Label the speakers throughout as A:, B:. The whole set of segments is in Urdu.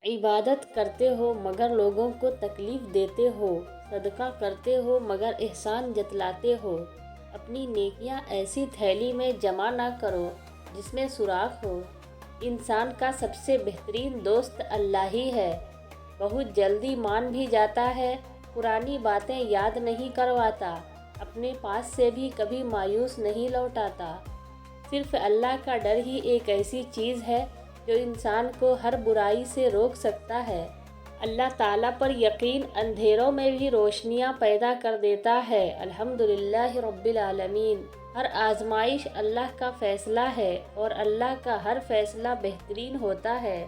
A: عبادت کرتے ہو مگر لوگوں کو تکلیف دیتے ہو، صدقہ کرتے ہو مگر احسان جتلاتے ہو۔ اپنی نیکیاں ایسی تھیلی میں جمع نہ کرو جس میں سوراخ ہو۔ انسان کا سب سے بہترین دوست اللہ ہی ہے۔ بہت جلدی مان بھی جاتا ہے، پرانی باتیں یاد نہیں کرواتا، اپنے پاس سے بھی کبھی مایوس نہیں لوٹاتا۔ صرف اللہ کا ڈر ہی ایک ایسی چیز ہے جو انسان کو ہر برائی سے روک سکتا ہے۔ اللہ تعالیٰ پر یقین اندھیروں میں بھی روشنیاں پیدا کر دیتا ہے۔ الحمدللہ رب العالمین۔ ہر آزمائش اللہ کا فیصلہ ہے اور اللہ کا ہر فیصلہ بہترین ہوتا ہے۔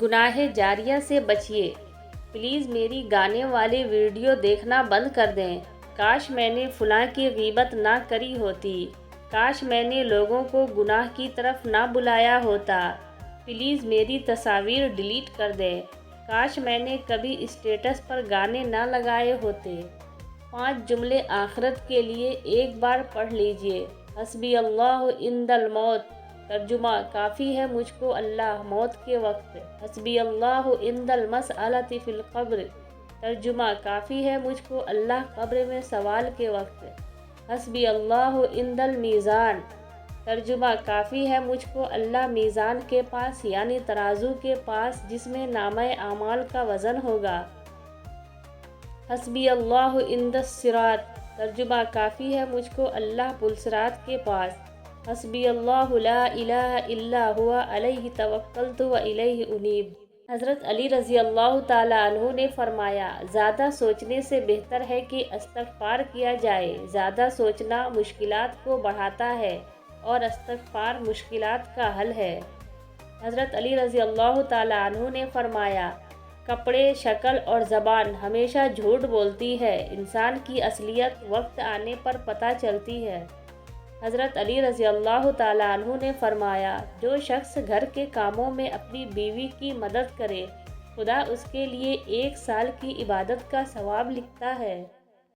A: گناہ جاریہ سے بچیے۔ پلیز میری گانے والی ویڈیو دیکھنا بند کر دیں۔ کاش میں نے فلاں کی غیبت نہ کری ہوتی، کاش میں نے لوگوں کو گناہ کی طرف نہ بلایا ہوتا، پلیز میری تصاویر ڈیلیٹ کر دیں، کاش میں نے کبھی اسٹیٹس پر گانے نہ لگائے ہوتے۔ 5 جملے آخرت کے لیے ایک بار پڑھ لیجئے۔ حسبی اللہ عند الموت، ترجمہ کافی ہے مجھ کو اللہ موت کے وقت۔ حسبی اللہ عند المسألۃ فی القبر، ترجمہ کافی ہے مجھ کو اللہ قبر میں سوال کے وقت۔ حسبی اللہ عند المیزان، ترجمہ کافی ہے مجھ کو اللہ میزان کے پاس یعنی ترازو کے پاس جس میں نامہ اعمال کا وزن ہوگا۔ حسبی اللہ عند الصراط، ترجمہ کافی ہے مجھ کو اللہ پلصراط کے پاس۔ حسبی اللہ لا الہ الا ہوا علیہ توکلت و الیہ انیب۔ حضرت علی رضی اللہ تعالیٰ عنہ نے فرمایا، زیادہ سوچنے سے بہتر ہے کہ استغفار کیا جائے۔ زیادہ سوچنا مشکلات کو بڑھاتا ہے اور استغفار مشکلات کا حل ہے۔ حضرت علی رضی اللہ تعالیٰ عنہ نے فرمایا، کپڑے، شکل اور زبان ہمیشہ جھوٹ بولتی ہے، انسان کی اصلیت وقت آنے پر پتہ چلتی ہے۔ حضرت علی رضی اللہ تعالیٰ عنہ نے فرمایا، جو شخص گھر کے کاموں میں اپنی بیوی کی مدد کرے، خدا اس کے لیے 1 سال کی عبادت کا ثواب لکھتا ہے۔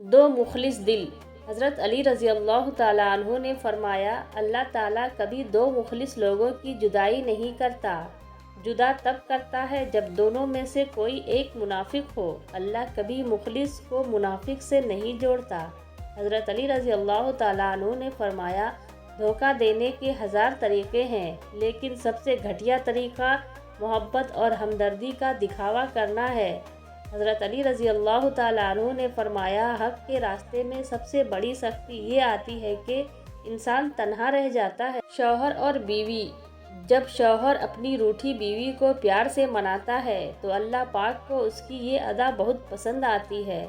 A: 2 مخلص دل۔ حضرت علی رضی اللہ تعالیٰ عنہ نے فرمایا، اللہ تعالیٰ کبھی 2 مخلص لوگوں کی جدائی نہیں کرتا، جدا تب کرتا ہے جب دونوں میں سے کوئی ایک منافق ہو۔ اللہ کبھی مخلص کو منافق سے نہیں جوڑتا۔ حضرت علی رضی اللہ تعالیٰ عنہ نے فرمایا، دھوکہ دینے کے 1000 طریقے ہیں، لیکن سب سے گھٹیا طریقہ محبت اور ہمدردی کا دکھاوا کرنا ہے۔ حضرت علی رضی اللہ تعالیٰ عنہ نے فرمایا، حق کے راستے میں سب سے بڑی سختی یہ آتی ہے کہ انسان تنہا رہ جاتا ہے۔ شوہر اور بیوی۔ جب شوہر اپنی روٹھی بیوی کو پیار سے مناتا ہے تو اللہ پاک کو اس کی یہ ادا بہت پسند آتی ہے۔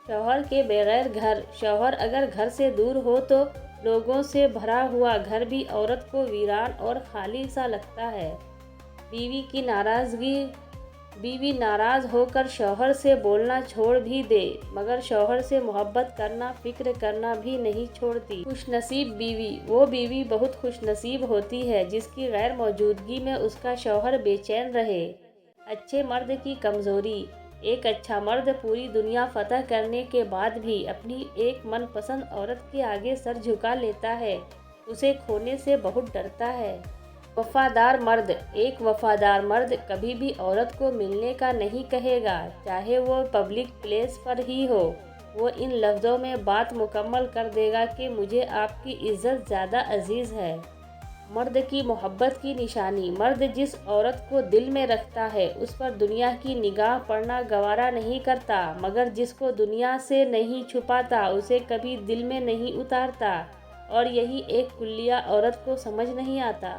A: شوہر کے بغیر گھر۔ شوہر اگر گھر سے دور ہو تو لوگوں سے بھرا ہوا گھر بھی عورت کو ویران اور خالی سا لگتا ہے۔ بیوی کی ناراضگی۔ بیوی ناراض ہو کر شوہر سے بولنا چھوڑ بھی دے مگر شوہر سے محبت کرنا، فکر کرنا بھی نہیں چھوڑتی۔ خوش نصیب بیوی۔ وہ بیوی بہت خوش نصیب ہوتی ہے جس کی غیر موجودگی میں اس کا شوہر بے چین رہے۔ اچھے مرد کی کمزوری۔ ایک اچھا مرد پوری دنیا فتح کرنے کے بعد بھی اپنی ایک من پسند عورت کے آگے سر جھکا لیتا ہے، اسے کھونے سے بہت ڈرتا ہے۔ وفادار مرد۔ ایک وفادار مرد کبھی بھی عورت کو ملنے کا نہیں کہے گا، چاہے وہ پبلک پلیس پر ہی ہو۔ وہ ان لفظوں میں بات مکمل کر دے گا کہ مجھے آپ کی عزت زیادہ عزیز ہے۔ مرد کی محبت کی نشانی۔ مرد جس عورت کو دل میں رکھتا ہے اس پر دنیا کی نگاہ پڑنا گوارا نہیں کرتا، مگر جس کو دنیا سے نہیں چھپاتا اسے کبھی دل میں نہیں اتارتا، اور یہی ایک کلیہ عورت کو سمجھ نہیں آتا۔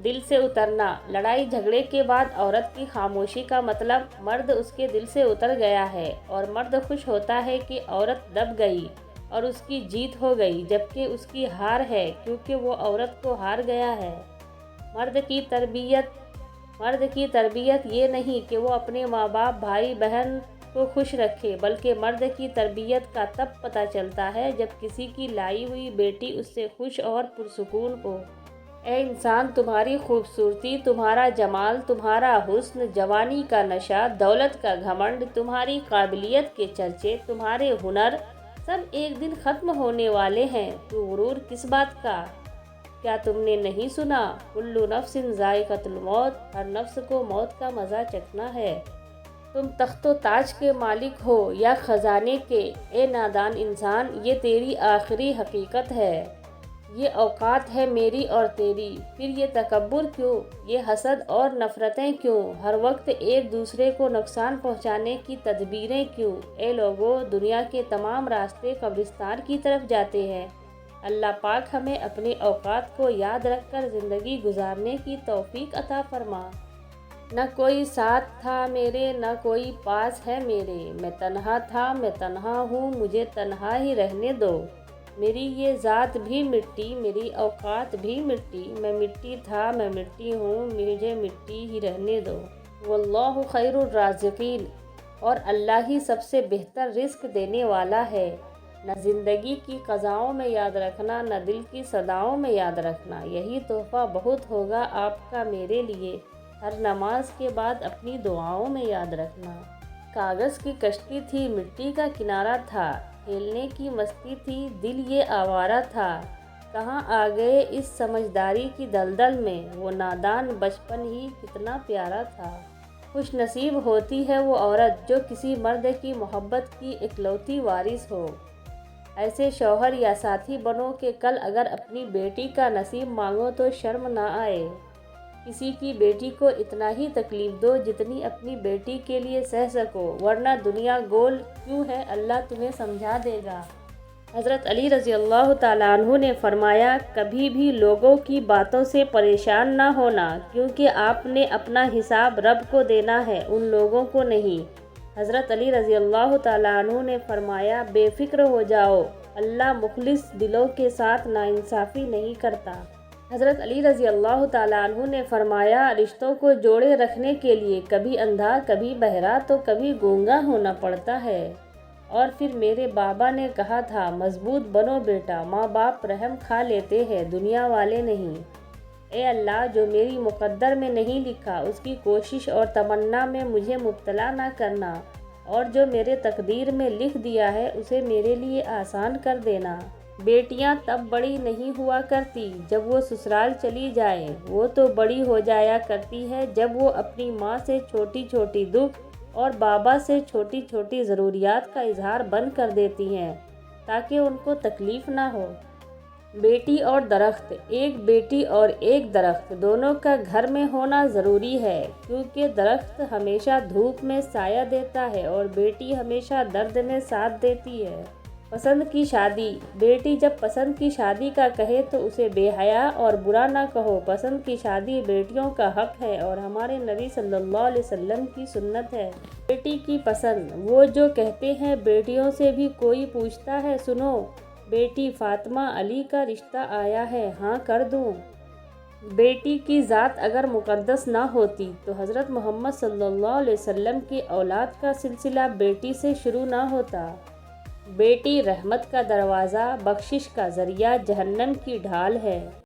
A: دل سے اترنا۔ لڑائی جھگڑے کے بعد عورت کی خاموشی کا مطلب مرد اس کے دل سے اتر گیا ہے، اور مرد خوش ہوتا ہے کہ عورت دب گئی اور اس کی جیت ہو گئی، جبکہ اس کی ہار ہے کیونکہ وہ عورت کو ہار گیا ہے۔ مرد کی تربیت۔ مرد کی تربیت یہ نہیں کہ وہ اپنے ماں باپ، بھائی بہن کو خوش رکھے، بلکہ مرد کی تربیت کا تب پتہ چلتا ہے جب کسی کی لائی ہوئی بیٹی اس سے خوش اور پرسکون ہو۔ اے انسان، تمہاری خوبصورتی، تمہارا جمال، تمہارا حسن، جوانی کا نشہ، دولت کا گھمنڈ، تمہاری قابلیت کے چرچے، تمہارے ہنر، سب ایک دن ختم ہونے والے ہیں، تو غرور کس بات کا؟ کیا تم نے نہیں سنا؟ کلو نفس ذائقۃ الموت، ہر نفس کو موت کا مزہ چکھنا ہے۔ تم تخت و تاج کے مالک ہو یا خزانے کے، اے نادان انسان، یہ تیری آخری حقیقت ہے۔ یہ اوقات ہے میری اور تیری، پھر یہ تکبر کیوں؟ یہ حسد اور نفرتیں کیوں؟ ہر وقت ایک دوسرے کو نقصان پہنچانے کی تدبیریں کیوں؟ اے لوگو، دنیا کے تمام راستے قبرستان کی طرف جاتے ہیں۔ اللہ پاک ہمیں اپنے اوقات کو یاد رکھ کر زندگی گزارنے کی توفیق عطا فرما۔ نہ کوئی ساتھ تھا میرے، نہ کوئی پاس ہے میرے، میں تنہا تھا، میں تنہا ہوں، مجھے تنہا ہی رہنے دو۔ میری یہ ذات بھی مٹی، میری اوقات بھی مٹی، میں مٹی تھا، میں مٹی ہوں، مجھے مٹی ہی رہنے دو۔ واللہ خیر الرازقین، اور اللہ ہی سب سے بہتر رزق دینے والا ہے۔ نہ زندگی کی قضاؤں میں یاد رکھنا، نہ دل کی صداؤں میں یاد رکھنا، یہی تحفہ بہت ہوگا آپ کا میرے لیے۔ ہر نماز کے بعد اپنی دعاؤں میں یاد رکھنا۔ کاغذ کی کشتی تھی، مٹی کا کنارہ تھا، کھیلنے کی مستی تھی، دل یہ آوارہ تھا۔ کہاں آ گئے اس سمجھداری کی دلدل میں، وہ نادان بچپن ہی کتنا پیارا تھا۔ خوش نصیب ہوتی ہے وہ عورت جو کسی مرد کی محبت کی اکلوتی وارث ہو۔ ایسے شوہر یا ساتھی بنو کہ کل اگر اپنی بیٹی کا نصیب مانگو تو شرم نہ آئے۔ کسی کی بیٹی کو اتنا ہی تکلیف دو جتنی اپنی بیٹی کے لیے سہ سکو، ورنہ دنیا گول کیوں ہے، اللہ تمہیں سمجھا دے گا۔ حضرت علی رضی اللہ تعالیٰ عنہ نے فرمایا، کبھی بھی لوگوں کی باتوں سے پریشان نہ ہونا، کیونکہ آپ نے اپنا حساب رب کو دینا ہے، ان لوگوں کو نہیں۔ حضرت علی رضی اللہ تعالیٰ عنہ نے فرمایا، بے فکر ہو جاؤ، اللہ مخلص دلوں کے ساتھ ناانصافی نہیں کرتا۔ حضرت علی رضی اللہ تعالیٰ عنہ نے فرمایا، رشتوں کو جوڑے رکھنے کے لیے کبھی اندھا، کبھی بہرا، تو کبھی گونگا ہونا پڑتا ہے۔ اور پھر میرے بابا نے کہا تھا، مضبوط بنو بیٹا، ماں باپ رحم کھا لیتے ہیں، دنیا والے نہیں۔ اے اللہ، جو میری مقدر میں نہیں لکھا اس کی کوشش اور تمنا میں مجھے مبتلا نہ کرنا، اور جو میرے تقدیر میں لکھ دیا ہے اسے میرے لیے آسان کر دینا۔ بیٹیاں تب بڑی نہیں ہوا کرتی جب وہ سسرال چلی جائے، وہ تو بڑی ہو جایا کرتی ہے جب وہ اپنی ماں سے چھوٹی چھوٹی دکھ اور بابا سے چھوٹی چھوٹی ضروریات کا اظہار بند کر دیتی ہیں تاکہ ان کو تکلیف نہ ہو۔ بیٹی اور درخت، ایک بیٹی اور ایک درخت دونوں کا گھر میں ہونا ضروری ہے، کیونکہ درخت ہمیشہ دھوپ میں سایہ دیتا ہے اور بیٹی ہمیشہ درد میں ساتھ دیتی ہے۔ پسند کی شادی، بیٹی جب پسند کی شادی کا کہے تو اسے بے حیا اور برا نہ کہو۔ پسند کی شادی بیٹیوں کا حق ہے اور ہمارے نبی صلی اللہ علیہ وسلم کی سنت ہے۔ بیٹی کی پسند، وہ جو کہتے ہیں بیٹیوں سے بھی کوئی پوچھتا ہے، سنو بیٹی فاطمہ علی کا رشتہ آیا ہے، ہاں کر دوں۔ بیٹی کی ذات اگر مقدس نہ ہوتی تو حضرت محمد صلی اللہ علیہ وسلم کی اولاد کا سلسلہ بیٹی سے شروع نہ ہوتا۔ بیٹی رحمت کا دروازہ، بخشش کا ذریعہ، جہنم کی ڈھال ہے۔